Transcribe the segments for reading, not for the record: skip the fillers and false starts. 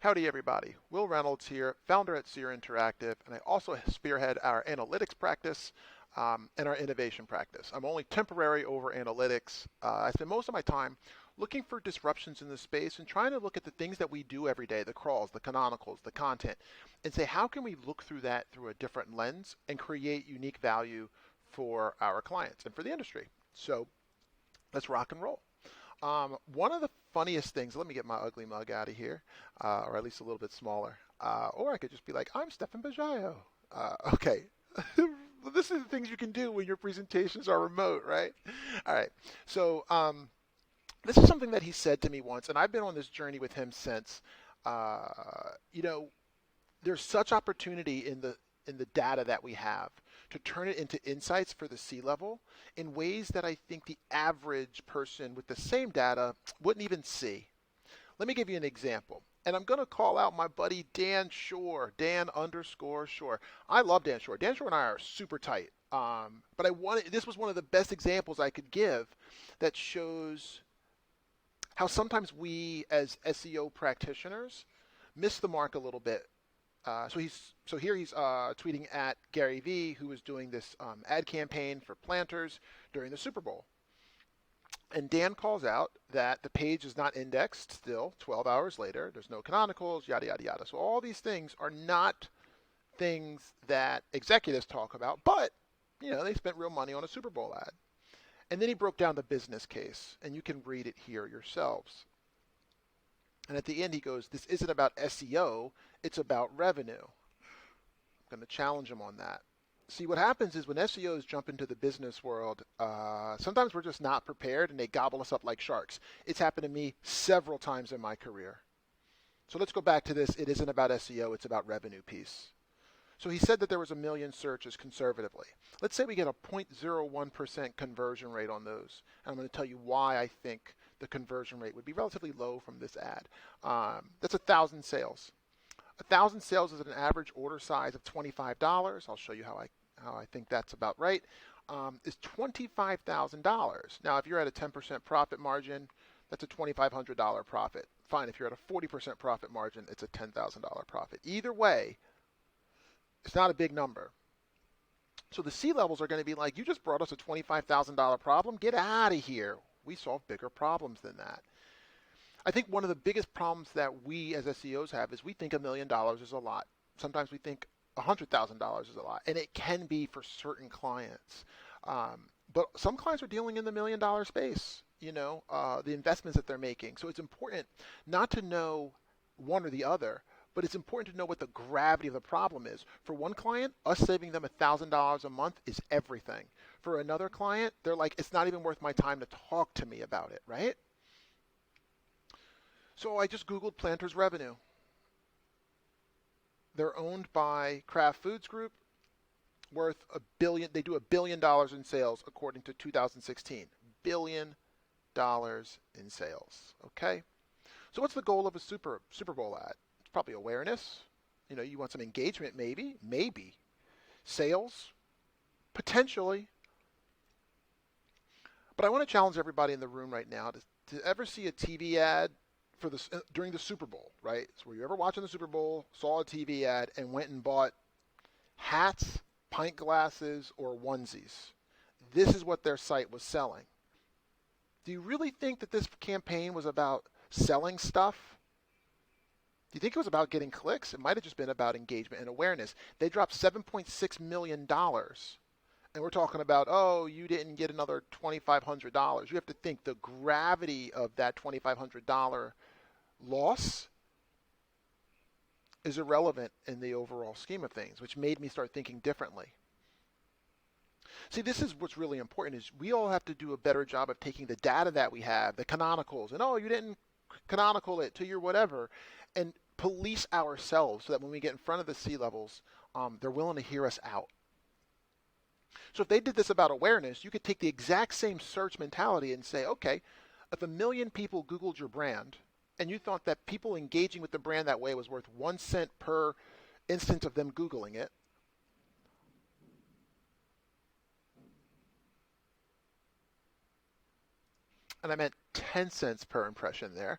Howdy everybody, Will Reynolds here, founder at Seer Interactive, and I also spearhead our analytics practice and our innovation practice. I'm only temporary over analytics. I spend most of my time looking for disruptions in the space and trying to look at the things that we do every day, the crawls, the canonicals, the content, and say how can we look through that through a different lens and create unique value for our clients and for the industry. So let's rock and roll. One of the funniest things, let me get my ugly mug out of here, or at least a little bit smaller. Or I could just be like, I'm Stefan Bajayo. Okay. This is the things you can do when your presentations are remote, right? All right. So this is something that he said to me once, and I've been on this journey with him since. Uh, you know, there's such opportunity in the data that we have to turn it into insights for the C-level in ways that I think the average person with the same data wouldn't even see. Let me give you an example. And I'm going to call out my buddy Dan Shore, Dan underscore Shore. I love Dan Shore. Dan Shore and I are super tight. But this was one of the best examples I could give that shows how sometimes we as SEO practitioners miss the mark a little bit. So here he's tweeting at Gary Vee, who was doing this ad campaign for planters during the Super Bowl. And Dan calls out that the page is not indexed still 12 hours later. There's no canonicals, yada, yada, yada. So all these things are not things that executives talk about, but they spent real money on a Super Bowl ad. And then he broke down the business case, and you can read it here yourselves. And at the end, he goes, this isn't about SEO, it's about revenue. I'm going to challenge him on that. See, what happens is when SEOs jump into the business world, sometimes we're just not prepared and they gobble us up like sharks. It's happened to me several times in my career. So let's go back to this. It isn't about SEO, it's about revenue piece. So he said that there was 1 million searches conservatively. Let's say we get a 0.01% conversion rate on those. And I'm going to tell you why I think the conversion rate would be relatively low from this ad. That's 1,000 sales. 1,000 sales is an average order size of $25. I'll show you how I think that's about right. Is $25,000. Now, if you're at a 10% profit margin, that's a $2,500 profit. Fine, if you're at a 40% profit margin, it's a $10,000 profit. Either way, it's not a big number. So the C-levels are going to be like, you just brought us a $25,000 problem. Get out of here. We solve bigger problems than that. I think one of the biggest problems that we as SEOs have is we think $1 million is a lot. Sometimes we think $100,000 is a lot, and it can be for certain clients. But some clients are dealing in the $1 million space, the investments that they're making. So it's important not to know one or the other, but it's important to know what the gravity of the problem is. For one client, us saving them $1,000 a month is everything. For another client, they're like, it's not even worth my time to talk to me about it, right? So I just Googled Planters revenue. They're owned by Kraft Foods Group, worth $1 billion. They do $1 billion in sales according to 2016. $1 billion in sales. Okay. So what's the goal of a Super Bowl ad? It's probably awareness. You want some engagement, maybe. Sales, potentially. But I want to challenge everybody in the room right now to ever see a TV ad during the Super Bowl, right? So were you ever watching the Super Bowl, saw a TV ad, and went and bought hats, pint glasses, or onesies? This is what their site was selling. Do you really think that this campaign was about selling stuff? Do you think it was about getting clicks? It might have just been about engagement and awareness. They dropped $7.6 million. And we're talking about, oh, you didn't get another $2,500. You have to think the gravity of that $2,500 loss is irrelevant in the overall scheme of things, which made me start thinking differently. See, this is what's really important is we all have to do a better job of taking the data that we have, the canonicals, and you didn't canonical it to your whatever, and police ourselves so that when we get in front of the C-levels, they're willing to hear us out. So if they did this about awareness, you could take the exact same search mentality and say, okay, if 1 million people Googled your brand, and you thought that people engaging with the brand that way was worth 1 cent per instance of them Googling it, and I meant 10 cents per impression there,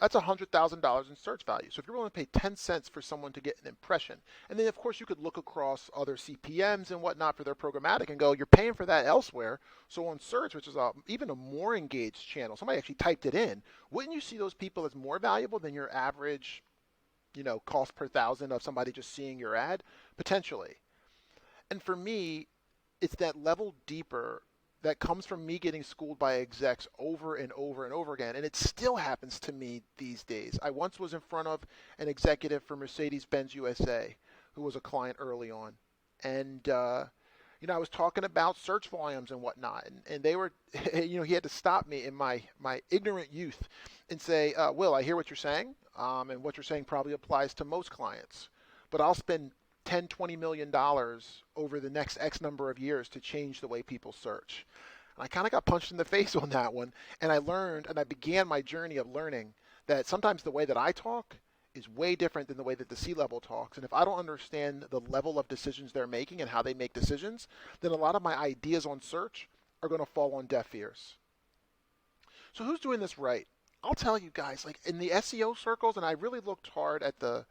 That's $100,000 in search value. So if you're willing to pay 10 cents for someone to get an impression, and then of course you could look across other CPMs and whatnot for their programmatic and go, you're paying for that elsewhere. So on search, which is even a more engaged channel, somebody actually typed it in, wouldn't you see those people as more valuable than your average, cost per thousand of somebody just seeing your ad? Potentially. And for me, it's that level deeper that comes from me getting schooled by execs over and over and over again. And it still happens to me these days. I once was in front of an executive for Mercedes-Benz USA who was a client early on. And, I was talking about search volumes and whatnot. And they were, he had to stop me in my ignorant youth and say, Will, I hear what you're saying. And what you're saying probably applies to most clients. But I'll spend 10, $20 million over the next X number of years to change the way people search. And I kind of got punched in the face on that one. And I learned, and I began my journey of learning that sometimes the way that I talk is way different than the way that the C-level talks. And if I don't understand the level of decisions they're making and how they make decisions, then a lot of my ideas on search are going to fall on deaf ears. So who's doing this right? I'll tell you guys, like in the SEO circles, and I really looked hard at the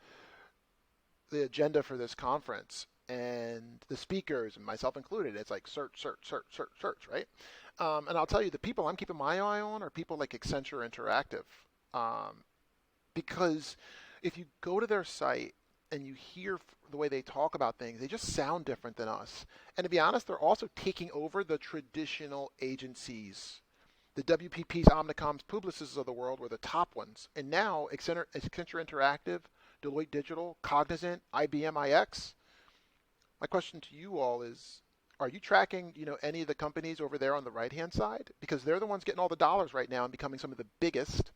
agenda for this conference and the speakers and myself included. It's like search, right? And I'll tell you, the people I'm keeping my eye on are people like Accenture Interactive, because if you go to their site and you hear the way they talk about things, they just sound different than us. And to be honest, they're also taking over the traditional agencies. The WPPs, Omnicoms, Publicis of the world were the top ones. And now Accenture Interactive, Deloitte Digital, Cognizant, IBM iX. My question to you all is, are you tracking, any of the companies over there on the right-hand side? Because they're the ones getting all the dollars right now and becoming some of the biggest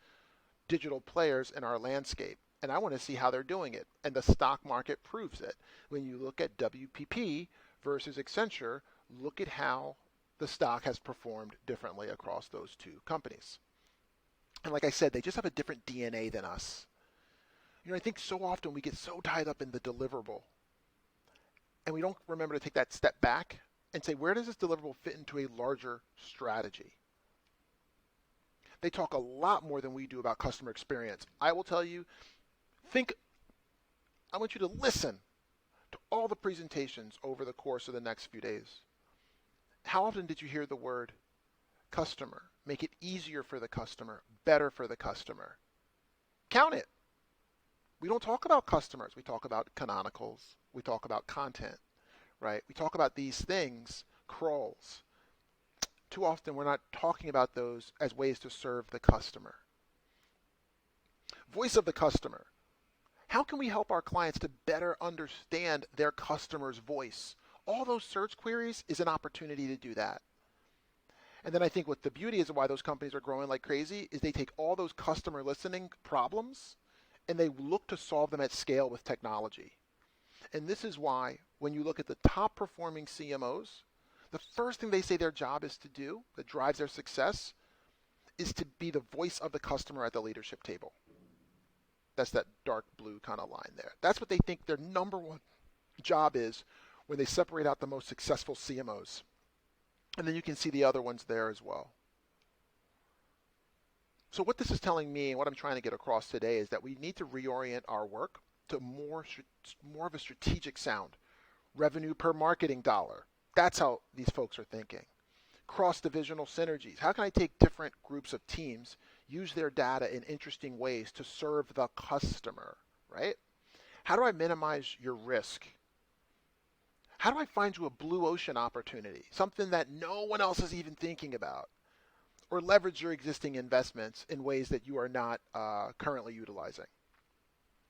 digital players in our landscape. And I want to see how they're doing it. And the stock market proves it. When you look at WPP versus Accenture, look at how the stock has performed differently across those two companies. And like I said, they just have a different DNA than us. I think so often we get so tied up in the deliverable and we don't remember to take that step back and say, where does this deliverable fit into a larger strategy? They talk a lot more than we do about customer experience. I will tell you, I want you to listen to all the presentations over the course of the next few days. How often did you hear the word customer? Make it easier for the customer, better for the customer. Count it. We don't talk about customers. We talk about canonicals. We talk about content, right? We talk about these things, crawls. Too often we're not talking about those as ways to serve the customer. Voice of the customer. How can we help our clients to better understand their customer's voice? All those search queries is an opportunity to do that. And then I think what the beauty is of why those companies are growing like crazy is they take all those customer listening problems and they look to solve them at scale with technology. And this is why when you look at the top performing CMOs, the first thing they say their job is to do that drives their success is to be the voice of the customer at the leadership table. That's that dark blue kind of line there. That's what they think their number one job is when they separate out the most successful CMOs. And then you can see the other ones there as well. So what this is telling me and what I'm trying to get across today is that we need to reorient our work to more of a strategic sound. Revenue per marketing dollar. That's how these folks are thinking. Cross-divisional synergies. How can I take different groups of teams, use their data in interesting ways to serve the customer, right? How do I minimize your risk? How do I find you a blue ocean opportunity, something that no one else is even thinking about? Or leverage your existing investments in ways that you are not currently utilizing.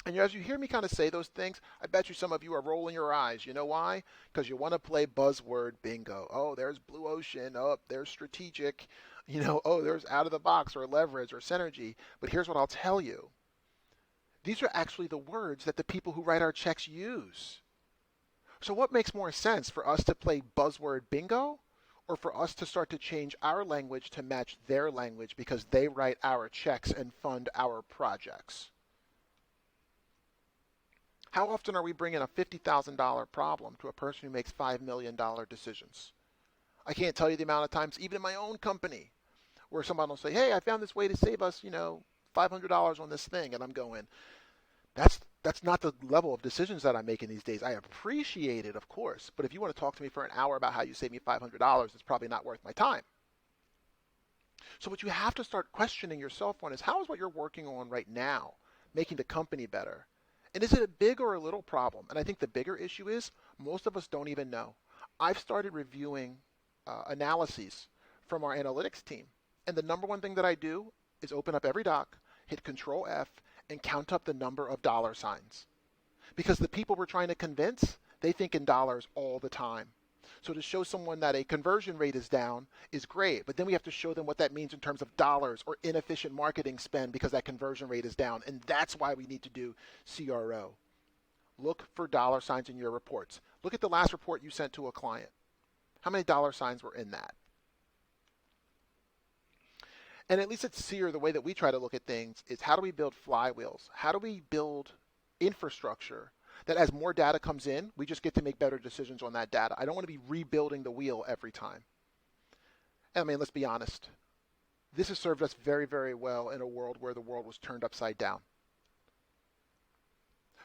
And as you hear me kind of say those things, I bet you some of you are rolling your eyes. You know why? Because you want to play buzzword bingo. Oh, there's blue ocean. Oh, there's strategic. Oh, there's out of the box or leverage or synergy. But here's what I'll tell you. These are actually the words that the people who write our checks use. So what makes more sense, for us to play buzzword bingo or for us to start to change our language to match their language because they write our checks and fund our projects? How often are we bringing a $50,000 problem to a person who makes $5 million decisions? I can't tell you the amount of times, even in my own company, where someone will say, hey, I found this way to save us, $500 on this thing. And I'm going, that's not the level of decisions that I'm making these days. I appreciate it, of course, but if you want to talk to me for an hour about how you save me $500, it's probably not worth my time. So what you have to start questioning yourself on is, how is what you're working on right now making the company better? And is it a big or a little problem? And I think the bigger issue is most of us don't even know. I've started reviewing analyses from our analytics team. And the number one thing that I do is open up every doc, hit Control F, and count up the number of dollar signs. Because the people we're trying to convince, they think in dollars all the time. So to show someone that a conversion rate is down is great, but then we have to show them what that means in terms of dollars or inefficient marketing spend because that conversion rate is down. And that's why we need to do CRO. Look for dollar signs in your reports. Look at the last report you sent to a client. How many dollar signs were in that? And at least at SEER, the way that we try to look at things is, how do we build flywheels? How do we build infrastructure that as more data comes in, we just get to make better decisions on that data? I don't want to be rebuilding the wheel every time. I mean, let's be honest. This has served us very, very well in a world where the world was turned upside down.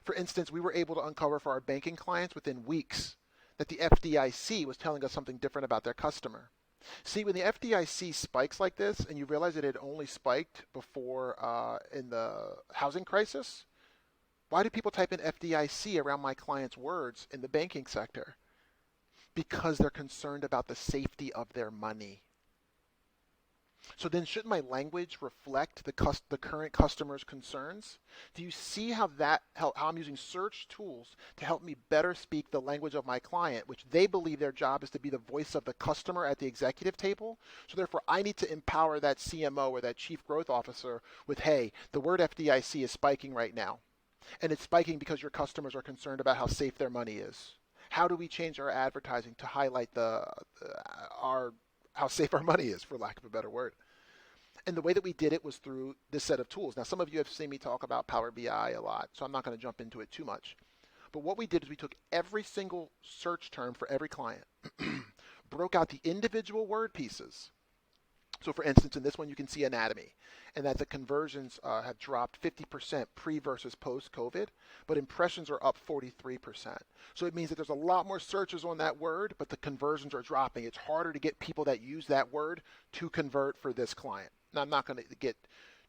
For instance, we were able to uncover for our banking clients within weeks that the FDIC was telling us something different about their customer. See, when the FDIC spikes like this, and you realize that it only spiked before in the housing crisis, why do people type in FDIC around my clients' words in the banking sector? Because they're concerned about the safety of their money. So then shouldn't my language reflect the current customer's concerns? Do you see how I'm using search tools to help me better speak the language of my client, which they believe their job is to be the voice of the customer at the executive table? So therefore, I need to empower that CMO or that chief growth officer with, hey, the word FDIC is spiking right now. And it's spiking because your customers are concerned about how safe their money is. How do we change our advertising to highlight how safe our money is, for lack of a better word? And the way that we did it was through this set of tools. Now, some of you have seen me talk about Power BI a lot, so I'm not going to jump into it too much. But what we did is we took every single search term for every client, broke out the individual word pieces. So for instance, in this one, you can see anatomy, and that the conversions have dropped 50% pre versus post-COVID, but impressions are up 43%. So it means that there's a lot more searches on that word, but the conversions are dropping. It's harder to get people that use that word to convert for this client. Now, I'm not going to get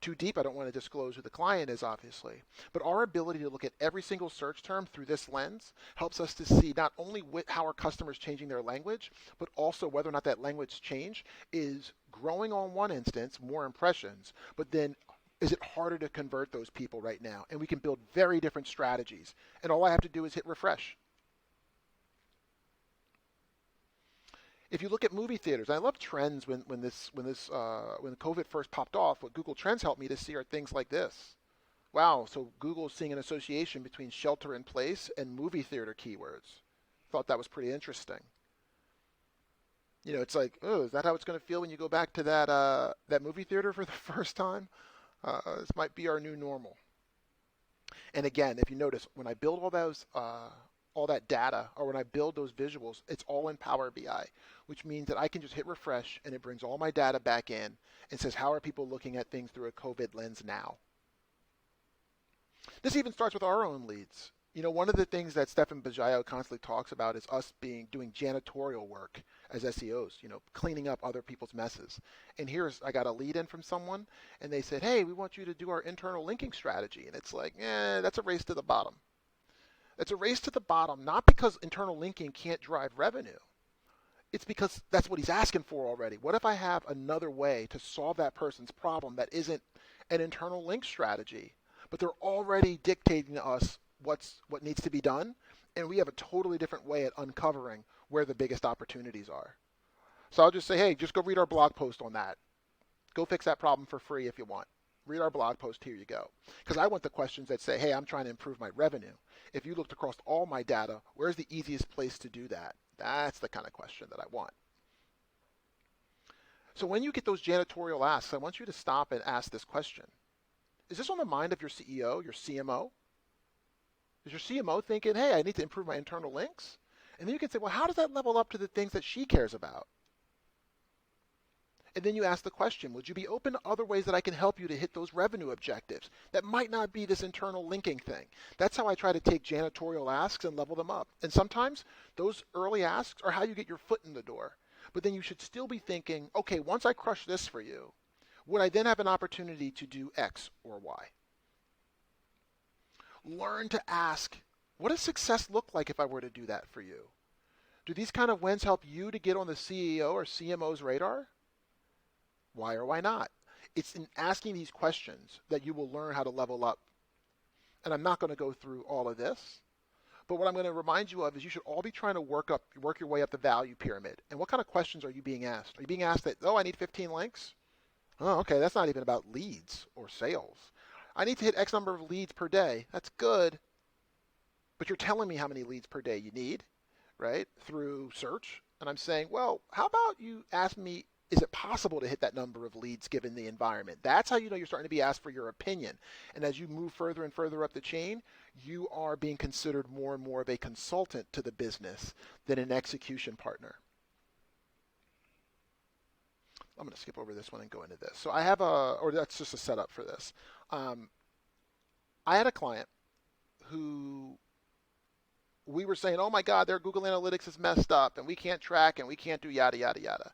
too deep. I don't want to disclose who the client is, obviously. But our ability to look at every single search term through this lens helps us to see not only how our customers changing their language, but also whether or not that language change is growing on one instance, more impressions, but then is it harder to convert those people right now? And we can build very different strategies. And all I have to do is hit refresh. If you look at movie theaters, I love trends when COVID first popped off. What Google Trends helped me to see are things like this. Wow, so Google's seeing an association between shelter in place and movie theater keywords. Thought that was pretty interesting. You know, it's like, oh, is that how it's going to feel when you go back to that movie theater for the first time? This might be our new normal. And again, if you notice, when I build all that data, or when I build those visuals, it's all in Power BI, which means that I can just hit refresh and it brings all my data back in and says, how are people looking at things through a COVID lens now? This even starts with our own leads. You know, one of the things that Stefan Bajayo constantly talks about is us doing janitorial work as SEOs, you know, cleaning up other people's messes. And I got a lead in from someone, and they said, hey, we want you to do our internal linking strategy. And it's like, that's a race to the bottom. It's a race to the bottom, not because internal linking can't drive revenue. It's because that's what he's asking for already. What if I have another way to solve that person's problem that isn't an internal link strategy, but they're already dictating to us what needs to be done, and we have a totally different way at uncovering where the biggest opportunities are. So I'll just say, hey, just go read our blog post on that. Go fix that problem for free if you want. Read our blog post, here you go. Because I want the questions that say, hey, I'm trying to improve my revenue. If you looked across all my data, where's the easiest place to do that? That's the kind of question that I want. So when you get those janitorial asks, I want you to stop and ask this question. Is this on the mind of your CEO, your CMO? Is your CMO thinking, hey, I need to improve my internal links? And then you can say, well, how does that level up to the things that she cares about? And then you ask the question, would you be open to other ways that I can help you to hit those revenue objectives? That might not be this internal linking thing. That's how I try to take janitorial asks and level them up. And sometimes those early asks are how you get your foot in the door. But then you should still be thinking, okay, once I crush this for you, would I then have an opportunity to do X or Y? Learn to ask, what does success look like if I were to do that for you? Do these kind of wins help you to get on the CEO or CMO's radar? Why or why not? It's in asking these questions that you will learn how to level up. And I'm not going to go through all of this, but what I'm going to remind you of is you should all be trying to work your way up the value pyramid. And what kind of questions are you being asked? Are you being asked that, oh, I need 15 links? Oh, okay, that's not even about leads or sales. I need to hit X number of leads per day. That's good, but you're telling me how many leads per day you need, right, through search. And I'm saying, well, how about you ask me, is it possible to hit that number of leads given the environment? That's how you know you're starting to be asked for your opinion. And as you move further and further up the chain, you are being considered more and more of a consultant to the business than an execution partner. I'm going to skip over this one and go into this. So I have or that's just a setup for this. I had a client who we were saying, oh my God, their Google Analytics is messed up and we can't track and we can't do yada, yada, yada.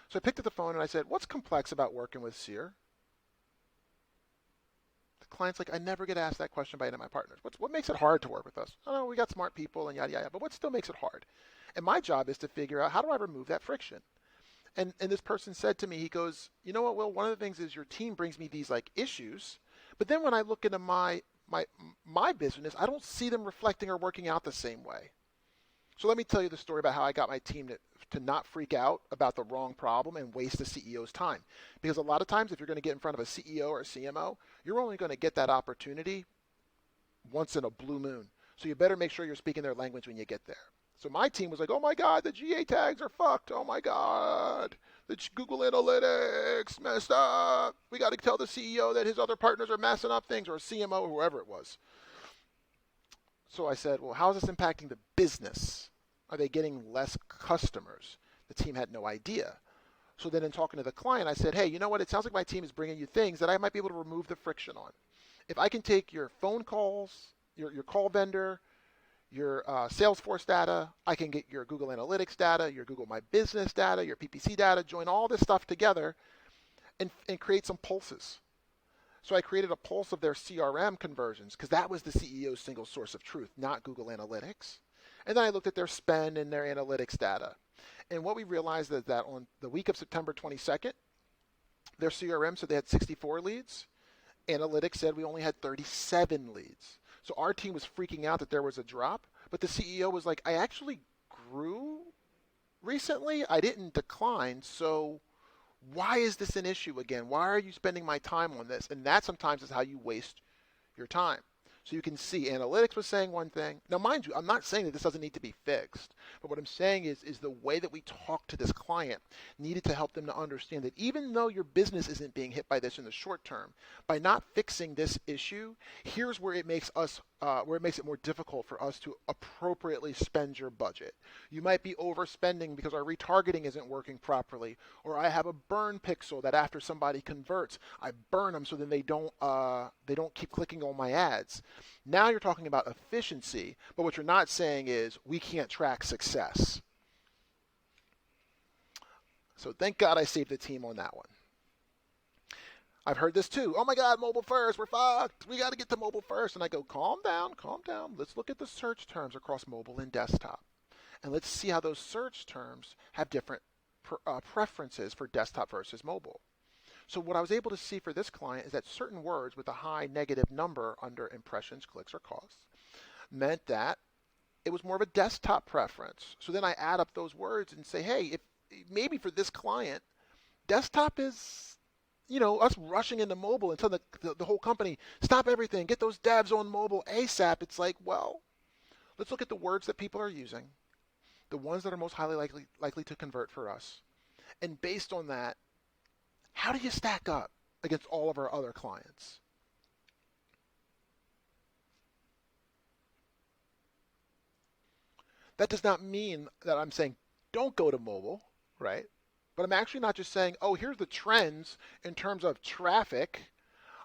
So I picked up the phone and I said, what's complex about working with SEER? The client's like, I never get asked that question by any of my partners. What makes it hard to work with us? Oh, we got smart people and yada, yada, but what still makes it hard? And my job is to figure out, how do I remove that friction? And this person said to me, he goes, you know what, Will, one of the things is your team brings me these like issues, but then when I look into my business, I don't see them reflecting or working out the same way. So let me tell you the story about how I got my team to not freak out about the wrong problem and waste the CEO's time. Because a lot of times if you're going to get in front of a CEO or a CMO, you're only going to get that opportunity once in a blue moon. So you better make sure you're speaking their language when you get there. So my team was like, oh my God, the GA tags are fucked. Oh my God, the Google Analytics messed up. We got to tell the CEO that his other partners are messing up things, or a CMO, or whoever it was. So I said, well, how is this impacting the business? Are they getting less customers? The team had no idea. So then in talking to the client, I said, hey, you know what? It sounds like my team is bringing you things that I might be able to remove the friction on. If I can take your phone calls, your call vendor, your Salesforce data, I can get your Google Analytics data, your Google My Business data, your PPC data, join all this stuff together and create some pulses. So I created a pulse of their CRM conversions because that was the CEO's single source of truth, not Google Analytics. And then I looked at their spend and their analytics data. And what we realized is that on the week of September 22nd, their CRM said they had 64 leads. Analytics said we only had 37 leads. So our team was freaking out that there was a drop, but the CEO was like, I actually grew recently. I didn't decline. So why is this an issue again? Why are you spending my time on this? And that sometimes is how you waste your time. So you can see analytics was saying one thing. Now, mind you, I'm not saying that this doesn't need to be fixed, but what I'm saying is the way that we talk to this client needed to help them to understand that even though your business isn't being hit by this in the short term, by not fixing this issue, here's where it makes it more difficult for us to appropriately spend your budget. You might be overspending because our retargeting isn't working properly, or I have a burn pixel that after somebody converts, I burn them so then they don't keep clicking on my ads. Now you're talking about efficiency, but what you're not saying is we can't track success. So thank God I saved the team on that one. I've heard this too. Oh my God, mobile first, we're fucked. We got to get to mobile first. And I go, calm down, calm down. Let's look at the search terms across mobile and desktop. And let's see how those search terms have different preferences for desktop versus mobile. So what I was able to see for this client is that certain words with a high negative number under impressions, clicks, or costs meant that it was more of a desktop preference. So then I add up those words and say, hey, if maybe for this client, desktop is, us rushing into mobile and tell the whole company, stop everything, get those devs on mobile ASAP. It's like, well, let's look at the words that people are using, the ones that are most highly likely to convert for us. And based on that, how do you stack up against all of our other clients? That does not mean that I'm saying don't go to mobile, right? But I'm actually not just saying, oh, here's the trends in terms of traffic.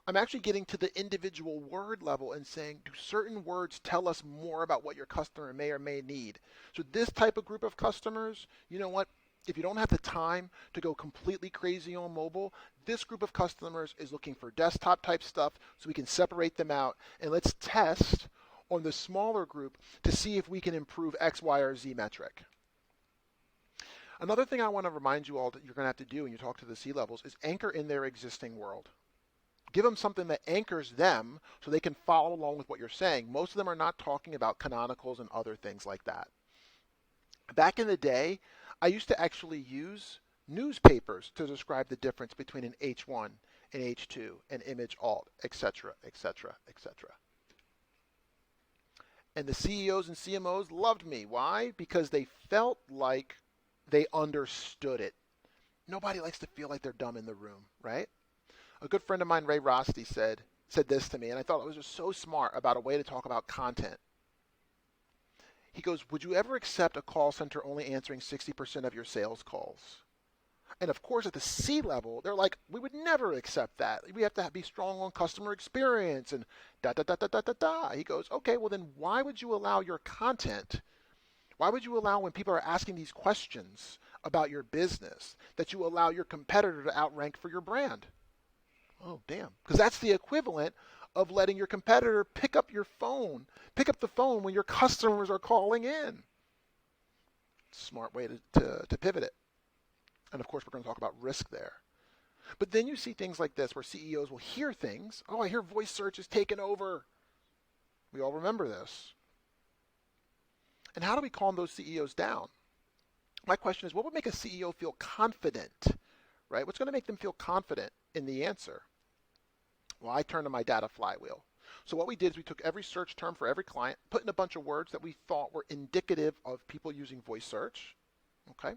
I'm actually getting to the individual word level and saying, do certain words tell us more about what your customer may or may need? So this type of group of customers, you know what? If you don't have the time to go completely crazy on mobile, this group of customers is looking for desktop type stuff, so we can separate them out and let's test on the smaller group to see if we can improve X, Y, or Z metric. Another thing I want to remind you all that you're going to have to do when you talk to the C-levels is anchor in their existing world. Give them something that anchors them so they can follow along with what you're saying. Most of them are not talking about canonicals and other things like that. Back in the day, I used to actually use newspapers to describe the difference between an H1, an H2, an image alt, etc., etc., etc. And the CEOs and CMOs loved me. Why? Because they felt like they understood it. Nobody likes to feel like they're dumb in the room, right? A good friend of mine, Ray Rosti, said this to me, and I thought it was just so smart about a way to talk about content. He goes, would you ever accept a call center only answering 60% of your sales calls? And of course, at the C level, they're like, we would never accept that. We have to be strong on customer experience and da da da da da da da. He goes, okay, well then why would you allow your content? Why would you allow when people are asking these questions about your business that you allow your competitor to outrank for your brand? Oh, damn. Because that's the equivalent of letting your competitor pick up the phone when your customers are calling in. Smart way to pivot it. And of course, we're going to talk about risk there. But then you see things like this where CEOs will hear things. Oh, I hear voice search is taken over. We all remember this. And how do we calm those CEOs down? My question is, what would make a CEO feel confident, right? What's going to make them feel confident in the answer? Well, I turned to my data flywheel. So what we did is we took every search term for every client, put in a bunch of words that we thought were indicative of people using voice search, okay?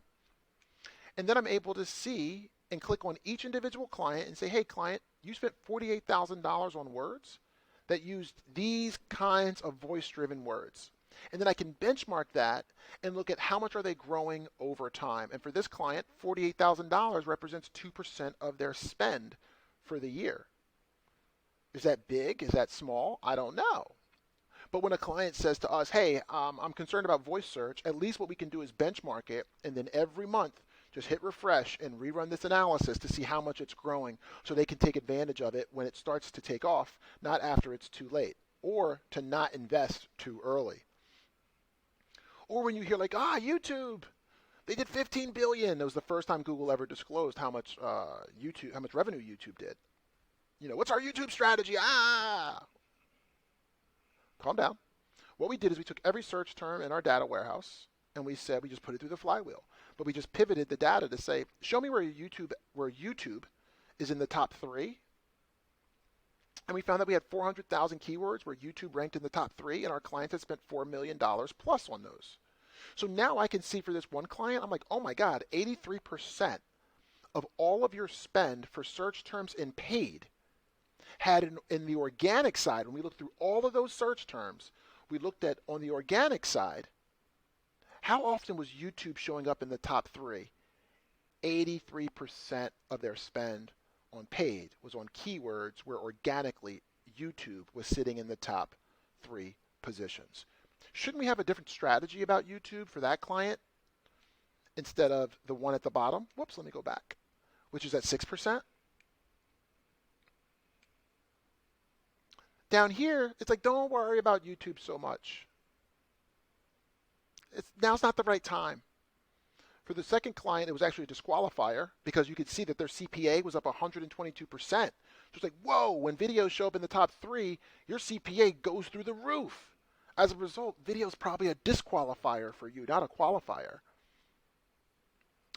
And then I'm able to see and click on each individual client and say, hey, client, you spent $48,000 on words that used these kinds of voice-driven words. And then I can benchmark that and look at how much are they growing over time. And for this client, $48,000 represents 2% of their spend for the year. Is that big? Is that small? I don't know. But when a client says to us, hey, I'm concerned about voice search, at least what we can do is benchmark it, and then every month just hit refresh and rerun this analysis to see how much it's growing so they can take advantage of it when it starts to take off, not after it's too late, or to not invest too early. Or when you hear like, YouTube, they did 15 billion. That was the first time Google ever disclosed how much revenue YouTube did. You know, what's our YouTube strategy? Calm down. What we did is we took every search term in our data warehouse and we said we just put it through the flywheel. But we just pivoted the data to say, show me where YouTube is in the top 3. And we found that we had 400,000 keywords where YouTube ranked in the top 3, and our clients had spent $4 million plus on those. So now I can see for this one client, I'm like, oh my God, 83% of all of your spend for search terms in paid had in the organic side, when we looked through all of those search terms, we looked at on the organic side, how often was YouTube showing up in the top 3? 83% of their spend on paid was on keywords where organically YouTube was sitting in the top 3 positions. Shouldn't we have a different strategy about YouTube for that client instead of the one at the bottom? Whoops, let me go back, which is at 6%. Down here, it's like, don't worry about YouTube so much. Now's not the right time. For the second client, it was actually a disqualifier because you could see that their CPA was up 122%. So it's like, whoa, when videos show up in the top 3, your CPA goes through the roof. As a result, video is probably a disqualifier for you, not a qualifier.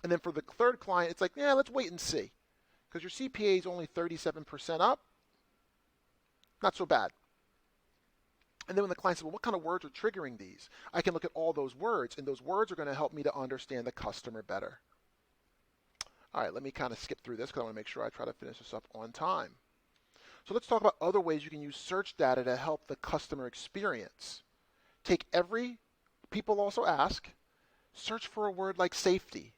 And then for the third client, it's like, yeah, let's wait and see. Because your CPA is only 37% up. Not so bad. And then when the client says, well, what kind of words are triggering these? I can look at all those words, and those words are going to help me to understand the customer better. All right, let me kind of skip through this because I want to make sure I try to finish this up on time. So let's talk about other ways you can use search data to help the customer experience. People also ask, search for a word like safety,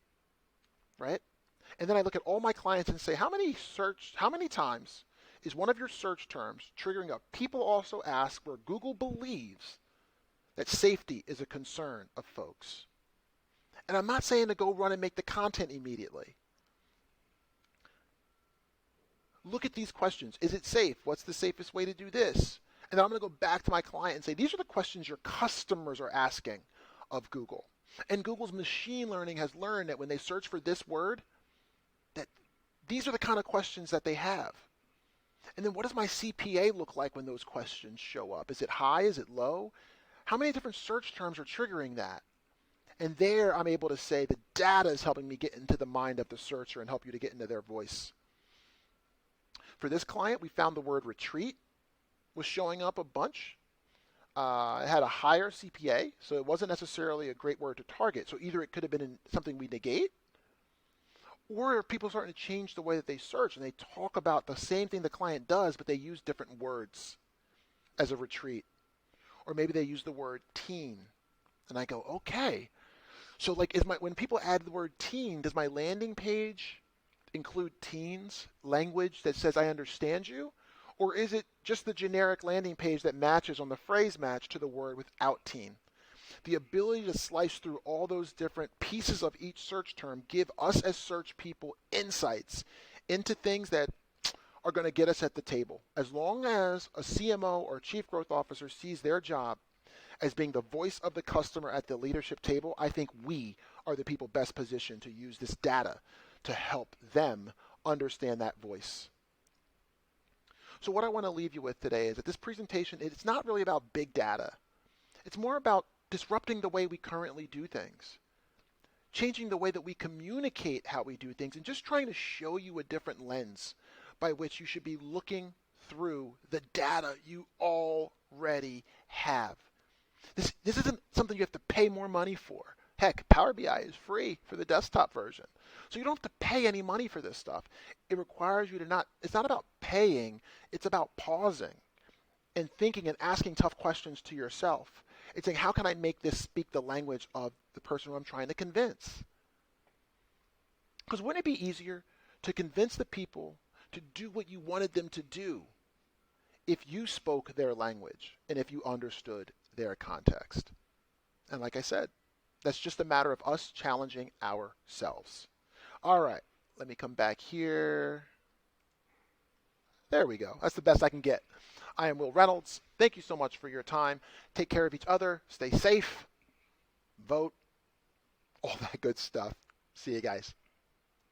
right? And then I look at all my clients and say, how many times is one of your search terms triggering a people also ask where Google believes that safety is a concern of folks? And I'm not saying to go run and make the content immediately. Look at these questions. Is it safe? What's the safest way to do this? And then I'm going to go back to my client and say, these are the questions your customers are asking of Google. And Google's machine learning has learned that when they search for this word, that these are the kind of questions that they have. And then what does my CPA look like when those questions show up? Is it high? Is it low? How many different search terms are triggering that? And there I'm able to say the data is helping me get into the mind of the searcher and help you to get into their voice. For this client, we found the word retreat was showing up a bunch. It had a higher CPA, so it wasn't necessarily a great word to target. So either it could have been in something we negate, or people starting to change the way that they search and they talk about the same thing the client does, but they use different words as a retreat. Or maybe they use the word teen. And I go, okay. So like when people add the word teen, does my landing page include teens language that says I understand you? Or is it just the generic landing page that matches on the phrase match to the word without teen? The ability to slice through all those different pieces of each search term give us as search people insights into things that are going to get us at the table. As long as a CMO or chief growth officer sees their job as being the voice of the customer at the leadership table, I think we are the people best positioned to use this data to help them understand that voice. So what I want to leave you with today is that this presentation, it's not really about big data. It's more about disrupting the way we currently do things, changing the way that we communicate how we do things, and just trying to show you a different lens by which you should be looking through the data you already have. This isn't something you have to pay more money for. Heck, Power BI is free for the desktop version. So you don't have to pay any money for this stuff. It requires you to it's not about paying, it's about pausing and thinking and asking tough questions to yourself. It's saying, how can I make this speak the language of the person who I'm trying to convince? Because wouldn't it be easier to convince the people to do what you wanted them to do if you spoke their language and if you understood their context? And like I said, that's just a matter of us challenging ourselves. All right, let me come back here. There we go. That's the best I can get. I am Will Reynolds. Thank you so much for your time. Take care of each other. Stay safe. Vote. All that good stuff. See you guys.